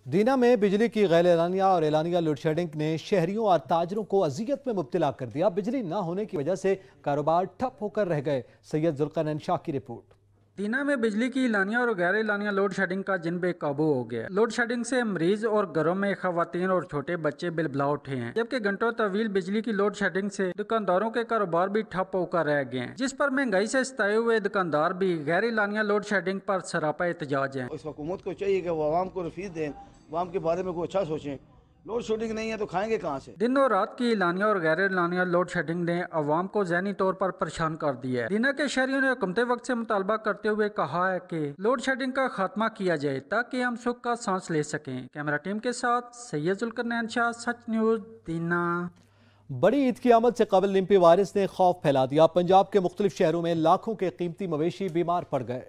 दीना में बिजली की गैर एलानिया और एलानिया लोड शेडिंग ने शहरियों और ताजरों को अजियत में मुब्तला कर दिया। बिजली न होने की वजह से कारोबार ठप होकर रह गए। सैयद जुल्करनैन शाह की रिपोर्ट। दीना में बिजली की एलानिया और गैर एलानिया लोड शेडिंग का जिन बेकाबू हो गया। लोड शेडिंग से मरीज और घरों में खवातीन और छोटे बच्चे बिलबिला उठे हैं, जबकि घंटों तवील बिजली की लोड शेडिंग से दुकानदारों के कारोबार भी ठप होकर रह गए हैं, जिस पर महंगाई से सताए हुए दुकानदार भी गैर एलानिया लोड शेडिंग पर सरापा एहतजाज हैं। इस हुकूमत को चाहिए कि वो आवाम को रफीद दें, आवाम के बारे में कोई अच्छा सोचें। लोड शेडिंग नहीं है तो खाएंगे कहाँ से? दिन और रात की एलानिया और गैर एलानिया लोड शेडिंग ने अवाम को ज़हनी तौर पर परेशान कर दिया है। दीना के शहरियों ने हुकूमत वक्त से मुतालबा करते हुए कहा है कि लोड शेडिंग का खात्मा किया जाए ताकि हम सुख का सांस ले सकें। कैमरा टीम के साथ सैयद जुल्करनैन शाह, सच न्यूज़, दीना। बड़ी ईद की आमद से कबल लिम्पी वायरस ने खौफ फैला दिया। पंजाब के मुख्तलिफ शहरों में लाखों के कीमती मवेशी बीमार पड़ गए।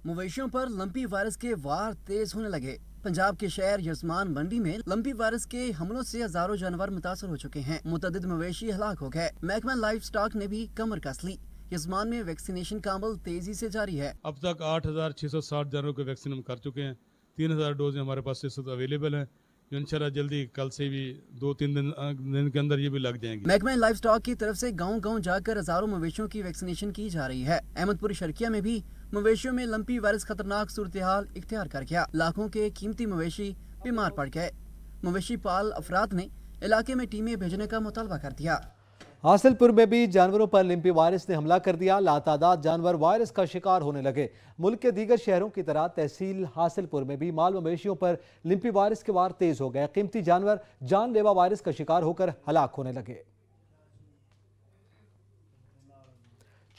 मवेशियों पर लंपी वायरस के वार तेज होने लगे। पंजाब के शहर यजमान मंडी में लंपी वायरस के हमलों से हजारों जानवर मुतासर हो चुके हैं। मुतअद्दिद मवेशी हलाक हो गए। महकमा लाइफ स्टॉक ने भी कमर कस ली। यजमान में वैक्सीनेशन का अमल तेजी से जारी है। अब तक 8,660 जानवरों को वैक्सीन हम कर चुके हैं। 3,000 डोज हमारे पास इस वक्त अवेलेबल हैं। इंशाल्लाह जल्दी कल से भी 2-3 दिन के अंदर ये भी लग जाएंगे। महकमा लाइफ स्टॉक की तरफ से गांव-गांव जाकर हजारों मवेशियों की वैक्सीनेशन की जा रही है। अहमदपुर शर्किया में भी मवेशियों में लंपी वायरस खतरनाक सूरत हाल इख्तियार कर गया। लाखों के कीमती मवेशी बीमार पड़ गए। मवेशी पाल अफराद ने इलाके में टीमें भेजने का मुतालबा कर दिया। हासिलपुर में भी जानवरों पर लिम्पी वायरस ने हमला कर दिया। लातादाद जानवर वायरस का शिकार होने लगे। मुल्क के दीगर शहरों की तरह तहसील हासिलपुर में भी माल मवेशियों पर लिम्पी वायरस के वार तेज हो गए। कीमती जानवर जानलेवा वायरस का शिकार होकर हलाक होने लगे।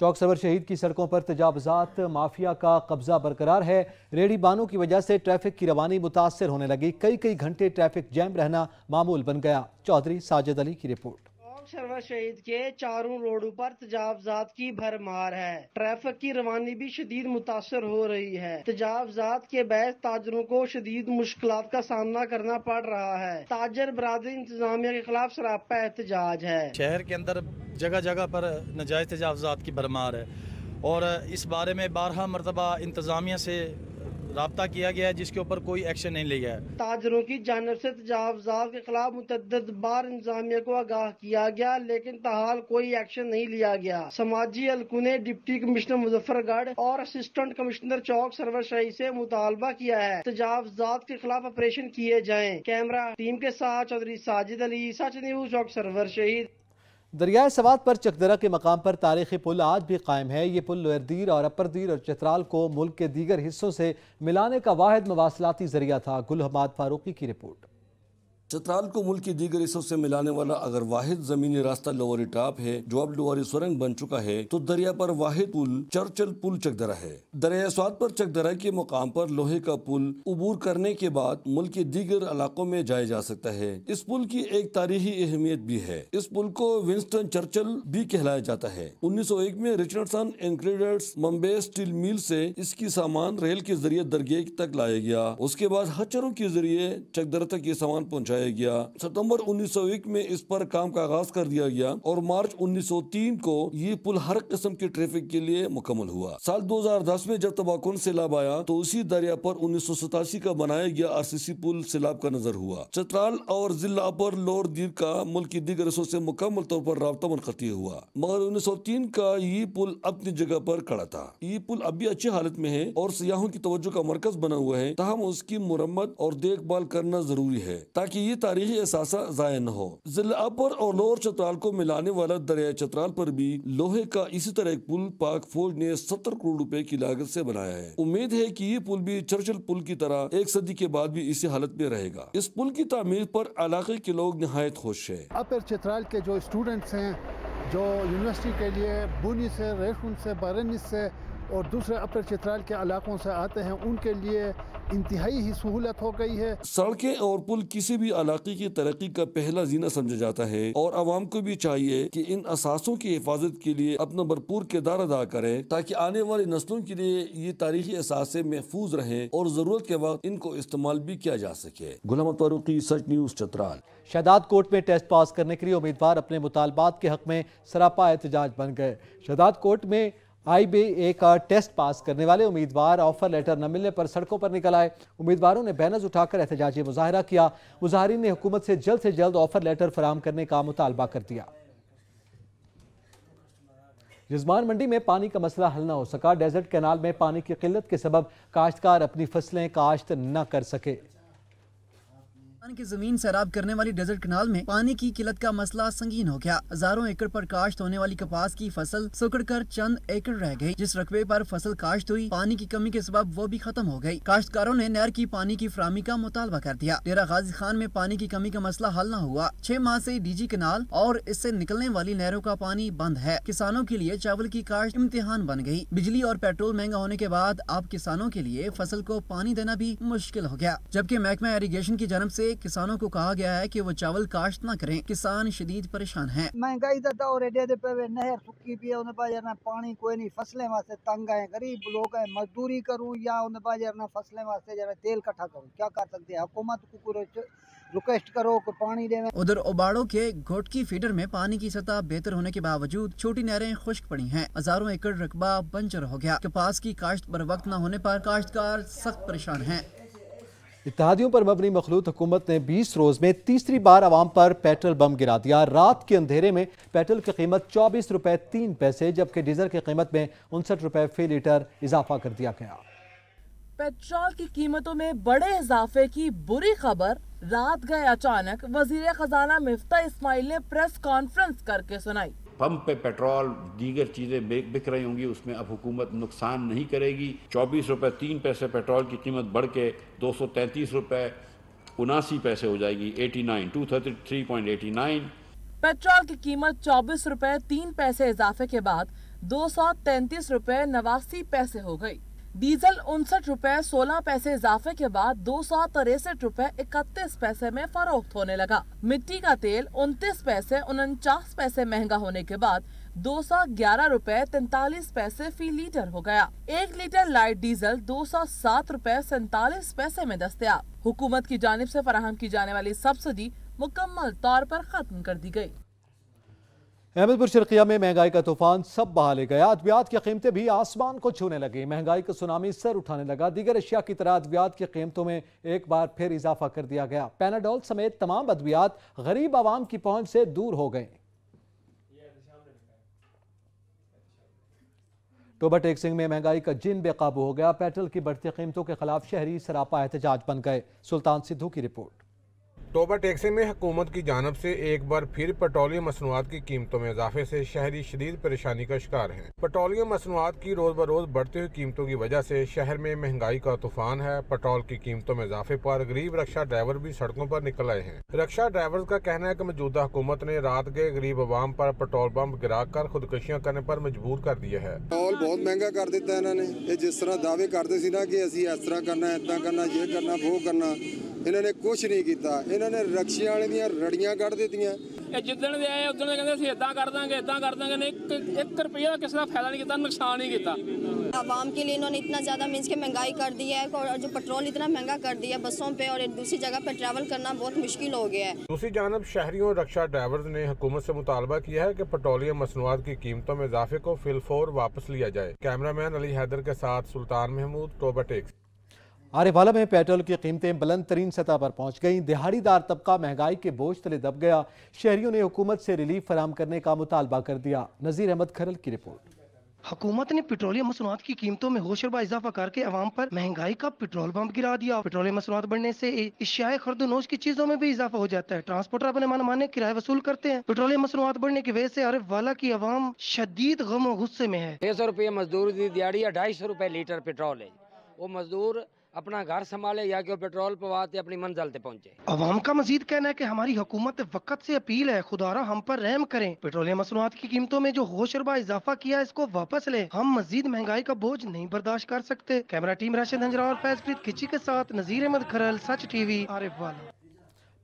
चौक सरवर शहीद की सड़कों पर तजावुज़ात माफिया का कब्जा बरकरार है। रेडी बानों की वजह से ट्रैफिक की रवानी मुतासर होने लगी। कई घंटे ट्रैफिक जैम रहना मामूल बन गया। चौधरी साजिद अली की रिपोर्ट। सरवर शहीद के चारों रोडों पर तजावुज़ात की भरमार है। ट्रैफिक की रवानी भी शदीद मुतासर हो रही है। तजावुज़ात के बहस ताजरों को शदीद मुश्किलात का सामना करना पड़ रहा है। ताजर बरादरी इंतजामिया के खिलाफ सरापा एहतजाज है। शहर के अंदर जगह जगह पर नाजायज तजावुज़ात की भरमार है और इस बारे में 12 मरतबा इंतजामिया से राब्ता किया गया है, जिसके ऊपर कोई एक्शन नहीं लिया है। ताजरों की जानिब से तजावुज़ात के खिलाफ मुतअद्दिद बार इंतजामिया को आगाह किया गया, लेकिन ताहाल कोई एक्शन नहीं लिया गया। समाजी हलकों ने डिप्टी कमिश्नर मुजफ्फरगढ़ और असिस्टेंट कमिश्नर चौक सरवर शहीद से मुतालबा किया है तजावुज़ात के खिलाफ ऑपरेशन किए जाएं। कैमरा टीम के साथ चौधरी साजिद अली, सच न्यूज़, चौक सरवर शहीद। दरियाए सवात पर चकदरा के मकाम पर तारीखी पुल आज भी कायम है। ये पुल लोअर दीर और अपर दीर और चित्राल को मुल्क के दीगर हिस्सों से मिलाने का वाहिद मवासलाती जरिया था। गुल हमाद फारूकी की रिपोर्ट। चित्राल को मुल्क के दीगर हिस्सों से मिलाने वाला अगर वाहिद जमीनी रास्ता लोअरी टाप है जो अब लोअरी सुरंग बन चुका है, तो दरिया पर वाहिद पुल चर्चल पुल चकदरा है। दरिया स्वात पर चकदरा के मुकाम पर लोहे का पुल उबूर करने के बाद मुल्क के दीगर इलाकों में जाया जा सकता है। इस पुल की एक तारीखी अहमियत भी है। इस पुल को विंस्टन चर्चिल भी कहलाया जाता है। 1901 में रिचर्डसन इंक्रेडर्स बम्बे स्टील मिल से इसकी सामान रेल के जरिए दरगेह तक लाया गया। उसके बाद हचरों के जरिए चकदरा तक ये सामान पहुँचाया गया। सितंबर 1901 में इस पर काम का आगाज कर दिया गया और मार्च 1903 को ये पुल हर किस्म के ट्रैफिक के लिए मुकम्मल हुआ। साल 2010 में जब तबाकुन सैलाब आया तो उसी दरिया पर 1987 का बनाया गया आरसीसी पुल सैलाब का नजर हुआ। चित्राल और जिला पर लोअर दीर का मुल्क की दीगर हिस्सों से मुकम्मल तौर पर राब्ता मुनक़ती हुआ, मगर 1903 का ये पुल अपनी जगह पर खड़ा था। ये पुल अब भी अच्छी हालत में है और सियाहों की तवज्जो का मरकज बना हुआ है। ताहम उसकी मुरम्मत और देखभाल करना जरूरी है ताकि ये तारीखी एहसासा ज़ाया न हो। जिला अपर और लोअर चित्राल को मिलाने वाला दरिया चित्राल पर भी लोहे का इसी तरह एक पुल पाक फौज ने 70 करोड़ रुपए की लागत से बनाया है। उम्मीद है कि ये पुल भी चर्चिल पुल की तरह एक सदी के बाद भी इसी हालत में रहेगा। इस पुल की तामीर पर इलाके के लोग निहायत खुश है। अपर चित्राल के जो स्टूडेंट्स हैं जो यूनिवर्सिटी के लिए बुनी से, रेशुन से, बारनिस से और दूसरे अपर चित्राल के इलाकों से आते हैं, उनके लिए इंतहाई ही सहूलत हो गई है। सड़कें और पुल किसी भी इलाके की तरक्की का पहला जीना समझा जाता है और आवाम को भी चाहिए कि इन असासों की हिफाजत के लिए अपना भरपूर किरदार अदा करें ताकि आने वाली नस्लों के लिए ये तारीखी असासे महफूज रहें और जरूरत के वक्त इनको इस्तेमाल भी किया जा सके। गुलाम फारूकी, सच न्यूज़, चित्राल। शहदाद कोर्ट में टेस्ट पास करने के लिए उम्मीदवार अपने मुतालबात के हक में सरापा एहतजाज बन गए। शहदाद कोर्ट में IBA का टेस्ट पास करने वाले उम्मीदवार ऑफर लेटर न मिलने पर सड़कों पर निकल आए। उम्मीदवारों ने बैनर्स उठाकर एहतजाजी मुजाहरा किया। मुजाहरीन ने हुकूमत से जल्द ऑफर लेटर फराहम करने का मुतालबा कर दिया। रिजवान मंडी में पानी का मसला हल न हो सका। डेजर्ट कैनाल में पानी की किल्लत के सबब काश्तकार अपनी फसलें काश्त न कर सके। की जमीन सैराब करने वाली डेजर्ट कैनाल में पानी की किल्लत का मसला संगीन हो गया। हजारों एकड़ पर काश्त होने वाली कपास की फसल सुकड़कर चंद एकड़ रह गई। जिस रकबे पर फसल काश्त हुई, पानी की कमी के सबब वो भी खत्म हो गई। काश्तकारों ने नहर की पानी की फराहमी का मुतालबा कर दिया। डेरा गाजी खान में पानी की कमी का मसला हल न हुआ। 6 माह से DG कैनाल और इससे निकलने वाली नहरों का पानी बंद है। किसानों के लिए चावल की काश्त इम्तिहान बन गई। बिजली और पेट्रोल महंगा होने के बाद अब किसानों के लिए फसल को पानी देना भी मुश्किल हो गया। जबकि महकमा इरिगेशन की जानब से किसानों को कहा गया है कि वो चावल काश्त न करें। किसान शदीद परेशान हैं। महंगाई का दौर है, दे पे नहर सुक्की पी है, उन्हें पानी कोई नहीं, फसलें वास्ते तंग है, गरीब लोग हैं, मजदूरी करूँ या उन्हें फसलें वास्ते जरा तेल इकट्ठा करूँ, क्या कर सकते हैं। हुकूमत को रिक्वेस्ट करो कि पानी देवे। उधर ओबाड़ो के घोटकी फीडर में पानी की सतह बेहतर होने के बावजूद छोटी नहरें खुश्क पड़ी हैं। हजारों एकड़ रकबा बंजर हो गया। कपास की काश्त बर वक्त न होने पर काश्तकार सख्त परेशान हैं। इत्तेहादियों पर मबनी मखलूत हुकूमत ने 20 रोज में तीसरी बार आवाम पर पेट्रोल बम गिरा दिया। रात के अंधेरे में पेट्रोल की कीमत 24 रुपए 3 पैसे जबकि डीजल की कीमत में 59 रुपए फी लीटर इजाफा कर दिया गया। पेट्रोल की कीमतों में बड़े इजाफे की बुरी खबर रात गए अचानक वजीर खजाना मिफ्ता इस्माइल ने प्रेस कॉन्फ्रेंस करके सुनाई। पंप पे पेट्रोल दीगर चीज़ें बिक रही होंगी, उसमें अब हुकूमत नुकसान नहीं करेगी। 24 रुपए 3 पैसे पेट्रोल की कीमत बढ़ के 233 रुपए 79 पैसे हो जाएगी। 233.89। पेट्रोल की कीमत 24 रुपए 3 पैसे इजाफे के बाद 233 रुपए 89 पैसे हो गई। डीजल 59 रुपए 16 पैसे इजाफे के बाद 263 रुपए 31 पैसे में फरोख्त होने लगा। मिट्टी का तेल 29 पैसे 49 पैसे महंगा होने के बाद 211 रुपए 43 पैसे फी लीटर हो गया। 1 लीटर लाइट डीजल 207 रुपए 47 पैसे में दस्तयाब। हुकूमत की जानिब से फराहम की जाने वाली सब्सिडी मुकम्मल तौर पर खत्म कर दी गई। अहमदपुर शर्किया में महंगाई का तूफान सब बहा ले गया। अद्वियात की कीमतें भी आसमान को छूने लगी। महंगाई का सुनामी सर उठाने लगा। दीगर अशिया की तरह अद्वियात की कीमतों में एक बार फिर इजाफा कर दिया गया। पैनाडोल समेत तमाम अद्वियात गरीब आवाम की पहुंच से दूर हो गए। टोबा टेक्सिंग में महंगाई का जिन बेकाबू हो गया। पेट्रोल की बढ़ती कीमतों के खिलाफ शहरी सरापा एहतजाज बन गए। सुल्तान सिद्धू की रिपोर्ट। टोबा टैक्सी में हुकूमत की जानब से एक बार फिर पेट्रोलियम मसनूआत की कीमतों में इजाफे से शहरी शदीद परेशानी का शिकार हैं। पेट्रोलियम मसनूआत की रोज बरोज बढ़ती हुई कीमतों की वजह से शहर में महंगाई का तूफान है। पेट्रोल की कीमतों में इजाफे पर गरीब रक्षा ड्राइवर भी सड़कों पर निकल आए हैं। रक्षा ड्राइवर का कहना है कि मौजूदा हुकूमत ने रात के गरीब आवाम पर पेट्रोल बम गिरा कर खुदकुशियां करने पर मजबूर कर दिया है। पेट्रोल बहुत महंगा कर दिता इन्होंने। जिस तरह दावे करते सी ना कि असी इस तरह करना, इतना करना, ये करना, वो करना, इन्होंने कुछ नहीं किया। इन्होंने रक्षिया रड़ियां कढ़ दित्तियां। जिदन दे आए उदन कहंदे सी इदां कर दांगे ने 1 रुपया किसी का फायदा नहीं किया, नुकसान नहीं किया। आवाम के लिए इन्होंने इतना ज़्यादा मीन्स के महंगाई कर दी है और जो पेट्रोल इतना महंगा कर दिया है बसों पे और दूसरी जगह पे ट्रैवल करना बहुत मुश्किल हो गया है। दूसरी जानब शहरियों और रक्षा ड्राइवर्स ने हुकूमत से मुतालबा किया है कि पेट्रोलियम मसनूआत की कीमतों में इजाफे को फिलफौर वापस लिया जाए। कैमरामैन अली हैदर के साथ सुल्तान महमूद, टोबा टेक्स। आरिफवाला में पेट्रोल की कीमतें बुलंद तरीन सतह पर पहुंच गईं। दिहाड़ीदार तबका महंगाई के बोझ तले दब गया। शहरियों ने हुकूमत से रिलीफ फराहम करने का मुतालबा कर दिया। नजीर अहमद खरल की रिपोर्ट। हुकूमत ने पेट्रोलियम मसनूआत की कीमतों में होशरबा इजाफा करके अवाम पर महंगाई का पेट्रोल बम गिरा दिया। पेट्रोलियम मसनूआत बढ़ने से इश्याए खर्दोनोश की चीजों में भी इजाफा हो जाता है। ट्रांसपोर्टर अपने मनमाने किराए वसूल करते हैं। पेट्रोलियम मसनूआत बढ़ने की वजह से आरिफवाला की अवाम शदीद गम और गुस्से में है। 600 रुपये मजदूर की दिहाड़ी, 250 रुपए लीटर पेट्रोल है। वो मजदूर अपना घर संभाले या कि पेट्रोल पवाते अपनी मंजिल पे पहुंचे। अवाम का मजीद कहना है कि हमारी हुकूमत वक्त से अपील है, खुदारा हम पर रहम करें। पेट्रोलियम मसनूआत की कीमतों में जो होशरबा इजाफा किया इसको वापस ले। हम मजीद महंगाई का बोझ नहीं बर्दाश्त कर सकते। कैमरा टीम राशिद हंजरा और फैजप्रीत खिची के साथ नजीर अहमद खरल, सच टीवी, आरिफवाला।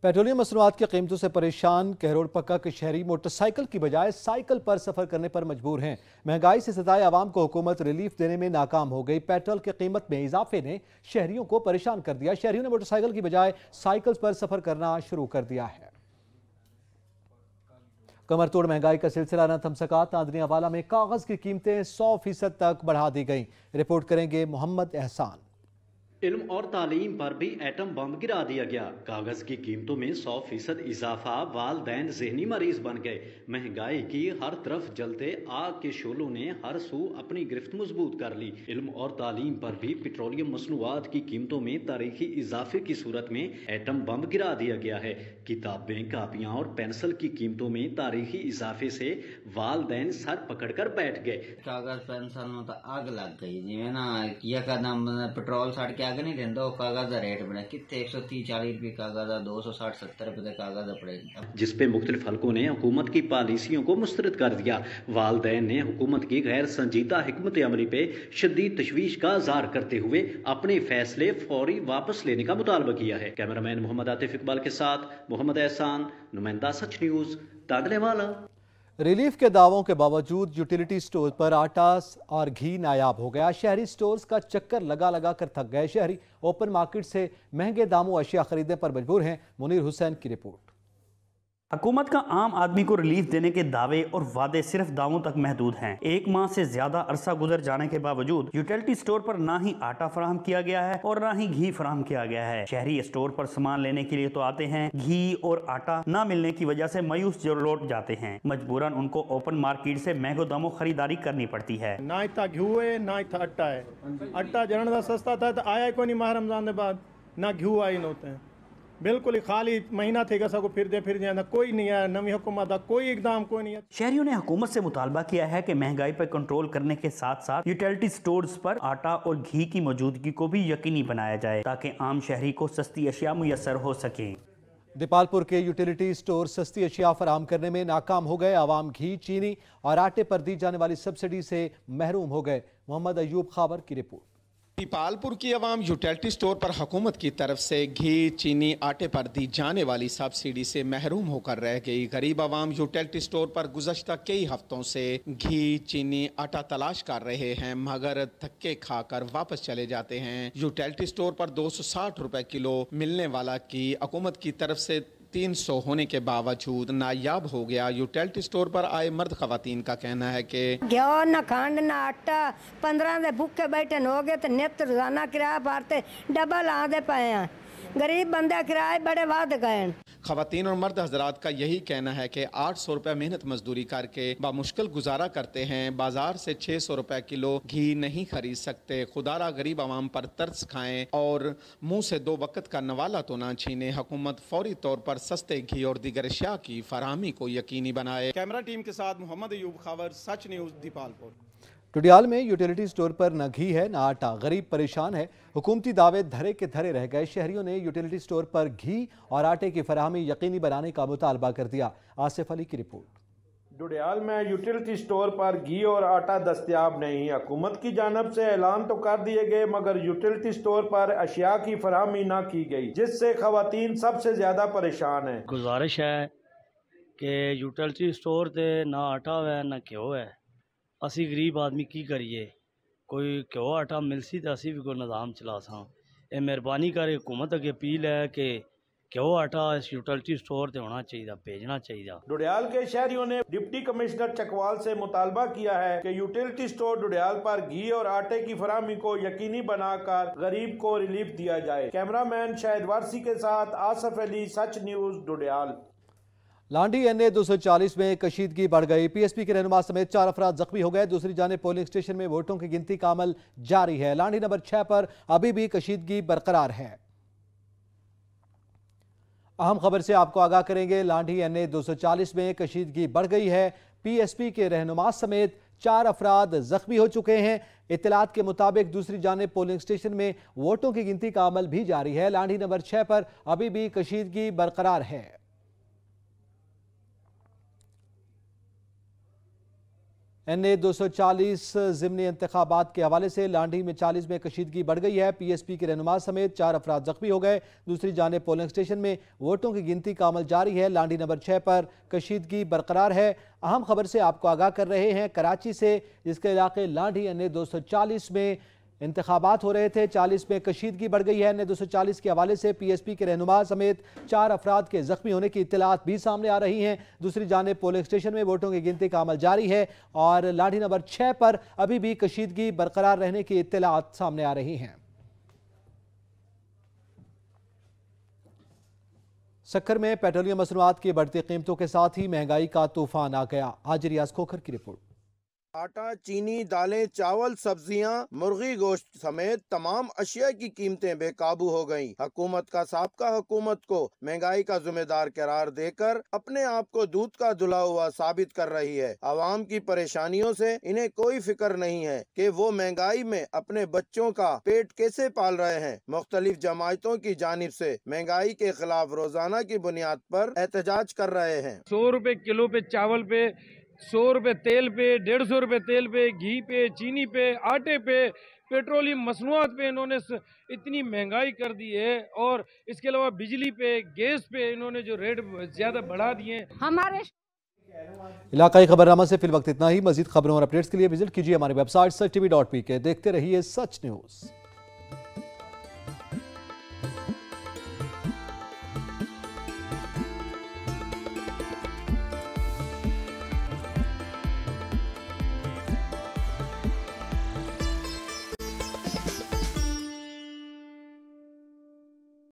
पेट्रोलियम मसनूआत की कीमतों से परेशान कहरोड़ पक्का के शहरी मोटरसाइकिल की बजाय साइकिल पर सफर करने पर मजबूर हैं। महंगाई से सताए आवाम को हुकूमत रिलीफ देने में नाकाम हो गई। पेट्रोल की कीमत में इजाफे ने शहरियों को परेशान कर दिया। शहरियों ने मोटरसाइकिल की बजाय साइकिल पर सफर करना शुरू कर दिया है। कमर तोड़ महंगाई का सिलसिला न थम सका। तांदनी हवाला में कागज की कीमतें 100% तक बढ़ा दी गईं। रिपोर्ट करेंगे मोहम्मद एहसान। इल्म और तालीम पर भी एटम बम गिरा दिया गया। कागज की कीमतों में 100% इजाफा। वालदैन ज़हनी मरीज बन गए। महंगाई की हर तरफ जलते आग के शोलों ने हर सू अपनी गिरफ्त मजबूत कर ली। इल्म और तालीम पर भी पेट्रोलियम मसनूआत की कीमतों में तारीखी इजाफे की सूरत में एटम बम गिरा दिया गया है। किताबें, कापियाँ और पेंसिल की कीमतों में तारीखी इजाफे से वालदैन सर पकड़ कर बैठ गए। कागज पेंसिल में तो आग लग गई जिवें ना यकदम पेट्रोल सड़ के आग नहीं देंदा। कागज का रेट बड़ा कितने 130-40 रुपये कागज, 260-70 रुपये कागज पड़ेगा। जिस पे मुख्तलिफ हलकों ने हुकूमत की पॉलिसियों को मुस्तरद कर दिया। वालदैन ने हुकूमत की गैर संजीदा हिकमत अमली पे शदीद तशवीश का इज़हार करते हुए अपने फैसले फौरी वापस लेने का मुतालबा किया है। कैमरामैन मोहम्मद आतिफ इकबाल के साथ मोहम्मद एहसान, नुमाइंदा सच न्यूज़, तांदने वाला। रिलीफ के दावों के बावजूद यूटिलिटी स्टोर पर आटा और घी नायाब हो गया। शहरी स्टोर्स का चक्कर लगा लगा कर थक गए। शहरी ओपन मार्केट से महंगे दामों अशिया खरीदने पर मजबूर हैं। मुनीर हुसैन की रिपोर्ट। हुकूमत का आम आदमी को रिलीफ देने के दावे और वादे सिर्फ दावों तक महदूद हैं। एक माह से ज्यादा अरसा गुजर जाने के बावजूद यूटिलिटी स्टोर पर ना ही आटा फराहम किया गया है और ना ही घी फराहम किया गया है। शहरी स्टोर पर सामान लेने के लिए तो आते हैं, घी और आटा ना मिलने की वजह से मायूस जो लौट जाते हैं। मजबूरन उनको ओपन मार्केट से महंगो दामों खरीदारी करनी पड़ती है। ना इतना घी है ना इतना आटा है। आटा जरण का सस्ता था तो आया को नहीं माह रमजान के बाद, ना घी आई होते हैं। बिल्कुल खाली महीना थे सको फिर जाना कोई नहीं है। नवी हुकूमत का कोई इकदाम कोई नहीं है। शहरियों ने हुकूमत से मुतालबा किया है कि महंगाई पर कंट्रोल करने के साथ साथ यूटिलिटी स्टोर्स पर आटा और घी की मौजूदगी को भी यकीनी बनाया जाए ताकि आम शहरी को सस्ती अशिया मुयस्सर हो सके। दीपालपुर के यूटिलिटी स्टोर सस्ती अशिया फराहम करने में नाकाम हो गए। आवाम घी, चीनी और आटे पर दी जाने वाली सब्सिडी से महरूम हो गए। मोहम्मद अयूब खाबर की रिपोर्ट। दीपालपुर की आवाम यूटिलिटी स्टोर पर हुकूमत की तरफ से घी, चीनी, आटे पर दी जाने वाली सब्सिडी से महरूम होकर रह गई। गरीब आवाम यूटिलिटी स्टोर पर गुज़श्ता कई हफ्तों से घी, चीनी, आटा तलाश कर रहे हैं मगर धक्के खाकर वापस चले जाते हैं। यूटिलिटी स्टोर पर 260 रुपए किलो मिलने वाला घी हुकूमत की तरफ से 300 होने के बावजूद नायाब हो गया। यूटिलिटी स्टोर पर आए मर्द खवातीन का कहना है कि घ्यो न खंड न आटा 15 दे भूखे बैठे हो गए तो नित रोजाना किराया भरते डबल आंदे पाए हैं। गरीब बंदे किराए बड़े वाद गए। खवातीन और मर्द हजरात का यही कहना है कि 800 रुपए मेहनत मजदूरी करके बामुश्किल गुजारा करते हैं। बाजार से 600 रुपए किलो घी नहीं खरीद सकते। खुदारा गरीब आवाम पर तरस खाएं और मुंह से 2 वक्त का नवाला तो ना छीने। हुकूमत फौरी तौर पर सस्ते घी और दीगर अशिया की फराहमी को यकीनी बनाए। कैमरा टीम के साथ मोहम्मद अयूब खावर, सच न्यूज़, दीपालपुर। टुडियाल में यूटिलिटी स्टोर पर न घी है न आटा। गरीब परेशान है। हुकूमती दावे धरे के धरे रह गए। शहरियों ने यूटिलिटी स्टोर पर घी और आटे की फराहमी यकीनी बनाने का मुतालबा कर दिया। आसिफ अली की रिपोर्ट। डुडियाल में यूटिलिटी स्टोर पर घी और आटा दस्तयाब नहीं। हुकूमत की जानब से ऐलान तो कर दिए गए मगर यूटिलिटी स्टोर पर अशिया की फराहमी ना की गई जिससे खवातीन सबसे ज्यादा परेशान है। गुजारिश है कि यूटिलिटी स्टोर से ना आटा है ना घ्यो है। असी गरीब आदमी की करिए, कोई घ्यो आटा मिलसी तो असी भी कोई निज़ाम चला सा। ये मेहरबानी कर हुकूमत अगे अपील है कि घ्यो आटा इस यूटिलिटी स्टोर से होना चाहिए, भेजना चाहिए। डुडियाल के शहरियों ने डिप्टी कमिश्नर चकवाल से मुतालबा किया है कि यूटिलिटी स्टोर डुडियाल पर घी और आटे की फराहमी को यकीनी बनाकर गरीब को रिलीफ दिया जाए। कैमरामैन शाहिद वारसी के साथ आसिफ अली, सच न्यूज़, डुडियाल। लांडी NA 240 में कशीदगी बढ़ गई। PSP के रहनुमा समेत 4 अफराद जख्मी हो गए। दूसरी जानिब पोलिंग स्टेशन में वोटों की गिनती का अमल जारी है। लांडी नंबर 6 पर अभी भी कशीदगी बरकरार है। अहम खबर से आपको आगाह करेंगे। लांडी NA 240 में कशीदगी बढ़ गई है। PSP के रहनुमा समेत 4 अफराद जख्मी हो चुके हैं। इत्तलात के मुताबिक दूसरी जानिब पोलिंग स्टेशन में वोटों की गिनती का अमल भी जारी है। लांडी नंबर 6 पर अभी भी कशीदगी बरकरार है। NA 240 ज़िमनी इंतखाबात के हवाले से लांडी में 40 में कशीदगी बढ़ गई है। PSP के रहनुमा समेत 4 अफराद जख्मी हो गए। दूसरी जानिब पोलिंग स्टेशन में वोटों की गिनती का अमल जारी है। लांडी नंबर 6 पर कशीदगी बरकरार है। अहम खबर से आपको आगाह कर रहे हैं कराची से, जिसके इलाके लांडी NA 240 में इंतखाबात हो रहे थे, 40 में कशीदगी बढ़ गई है। N240 के हवाले से PSP के रहनुमा समेत 4 अफराद के जख्मी होने की इत्तलात भी सामने आ रही हैं। दूसरी जानिब पोलिंग स्टेशन में वोटों की गिनती का अमल जारी है और लाठी नंबर 6 पर अभी भी कशीदगी बरकरार रहने की इत्तलात सामने आ रही हैं। सक्कर में पेट्रोलियम मसनूआत की बढ़ती कीमतों के साथ ही महंगाई का तूफान आ गया। हाजी रियाज खोखर की रिपोर्ट। आटा, चीनी, दालें, चावल, सब्जियां, मुर्गी गोश्त समेत तमाम अशिया की कीमतें बेकाबू हो गईं। हुकूमत का साबका हुकूमत को महंगाई का जिम्मेदार करार देकर अपने आप को दूध का धुला हुआ साबित कर रही है। आवाम की परेशानियों से इन्हें कोई फिक्र नहीं है कि वो महंगाई में अपने बच्चों का पेट कैसे पाल रहे हैं। मुख्तलिफ जमायतों की जानिब से महंगाई के खिलाफ रोजाना की बुनियाद पर एहतजाज कर रहे हैं। 100 रुपए किलो पे चावल पे, 100 रुपए तेल पे, 150 रुपए तेल पे, घी पे, चीनी पे, आटे पे, पेट्रोलियम मसनूआत पे इन्होंने इतनी महंगाई कर दी है। और इसके अलावा बिजली पे, गैस पे इन्होंने जो रेट ज्यादा बढ़ा दिए हैं। हमारे इलाकाई खबरनामा से फिल वक्त इतना ही। मजीद खबरों और अपडेट्स के लिए विजिट कीजिए हमारी वेबसाइट sach tv.pk। देखते रहिए सच न्यूज।